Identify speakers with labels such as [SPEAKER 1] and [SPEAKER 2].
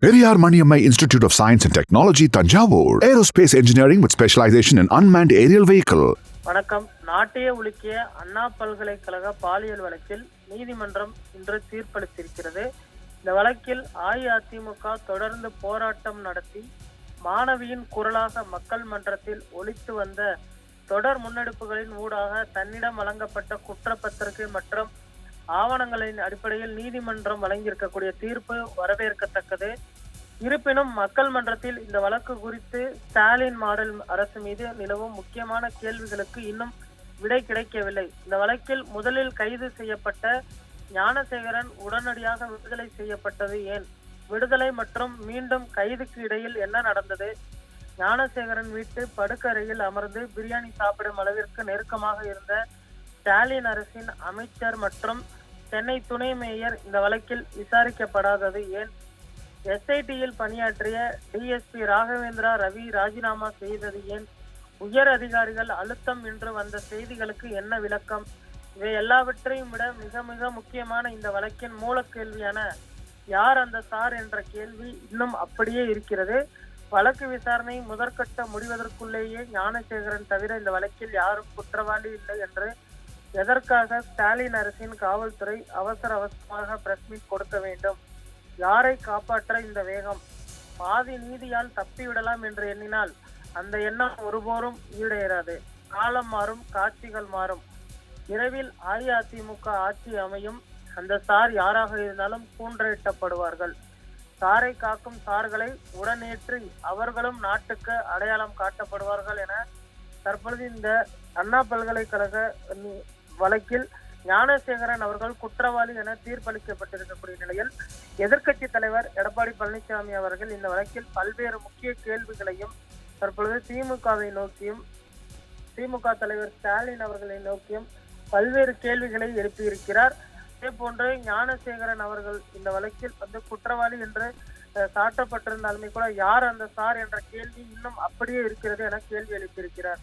[SPEAKER 1] Periyar Maniammai Institute of Science and Technology, Tanjavur. Aerospace engineering with specialization in unmanned aerial vehicle.
[SPEAKER 2] வணக்கம். நாட்டையே உலுக்கிய அண்ணா பல்கலைக்கழக பாலியல் வழக்கில் நீதிமன்றம் இன்று தீர்ப்பளித்திருக்கிறது. இந்த வழக்கில் அஇஅதிமுக தொடர்ந்து போராட்டம் நடத்தி மாணவியின் குரலாக மக்கள் மன்றத்தில் ஒலித்து வந்த தொடர் முன்னெடுப்புகளின் ஊடாக தன்னிடம் வழங்கப்பட்ட குற்றப்பத்திரிகை மற்றும் ஆவணங்களின் அடிப்படையில் நீதிமன்றம் வழங்கியிருக்கக்கூடிய தீர்ப்பு வரவேற்கத்தக்கது. இருப்பினும் மக்கள் மன்றத்தில் இந்த வழக்கு குறித்து ஸ்டாலின் மாடல் அரசு மீது நிலவும் முக்கியமான கேள்விகளுக்கு இன்னும் விடை கிடைக்கவில்லை. இந்த வழக்கில் முதலில் கைது செய்யப்பட்ட ஞானசேகரன் உடனடியாக விடுதலை செய்யப்பட்டது ஏன்? விடுதலை மற்றும் மீண்டும் கைதுக்கு இடையில் என்ன நடந்தது? ஞானசேகரன் வீட்டு படுக்கறையில் அமர்ந்து பிரியாணி சாப்பிடும் அளவிற்கு நெருக்கமாக இருந்த ஸ்டாலின் அரசின் அமைச்சர் மற்றும் சென்னை துணை மேயர் இந்த வழக்கில் விசாரிக்கப்படாதது ஏன்? எஸ்ஐடியில் பணியாற்றிய டிஎஸ்பி ராகவேந்திரா ரவி ராஜினாமா செய்தது ஏன்? உயர் அதிகாரிகள் அழுத்தம் என்று வந்த செய்திகளுக்கு என்ன விளக்கம்? இவை எல்லாவற்றையும் விட மிக மிக முக்கியமான இந்த வழக்கின் மூல கேள்வியான யார் அந்த சார் என்ற கேள்வி இன்னும் அப்படியே இருக்கிறது. வழக்கு விசாரணை முதற்கட்ட முடிவதற்குள்ளேயே ஞானசேகரன் தவிர இந்த வழக்கில் யாரும் குற்றவாளி இல்லை என்று எதற்காக ஸ்டாலின் அரசின் காவல்துறை அவசரமாக பிரஸ் மீட் கொடுக்க வேண்டும்? யாரை காப்பாற்ற இந்த வேகம்? பாதி நீதியால் தப்பிவிடலாம் என்று எண்ணினால் அந்த எண்ணம் ஒருபோதும் ஈடேறாது. காலம் மாறும், காட்சிகள் மாறும். விரைவில் அஇஅதிமுக ஆட்சி அமையும். அந்த சார் யாராக இருந்தாலும் கூன்றேற்றப்படுவார்கள். சாரை காக்கும் சார்களை உடனேற்றி அவர்களும் நாட்டுக்கு அடையாளம் காட்டப்படுவார்கள் என தற்பொழுது இந்த அண்ணா பல்கலைக்கழக வழக்கில் ஞானசேகரன் அவர்கள் குற்றவாளி என தீர்ப்பளிக்கப்பட்டிருக்கக்கூடிய நிலையில் எதிர்க்கட்சி தலைவர் எடப்பாடி பழனிசாமி அவர்கள் இந்த வழக்கில் பல்வேறு முக்கிய கேள்விகளையும் தற்பொழுது திமுகவை நோக்கியும் திமுக தலைவர் ஸ்டாலின் அவர்களை நோக்கியும் பல்வேறு கேள்விகளை எழுப்பியிருக்கிறார். இதே போன்று ஞானசேகரன் அவர்கள் இந்த வழக்கில் குற்றவாளி என்று சாட்டப்பட்டிருந்தாலுமே கூட யார் அந்த சார் என்ற கேள்வி இன்னும் அப்படியே இருக்கிறது என கேள்வி எழுப்பியிருக்கிறார்.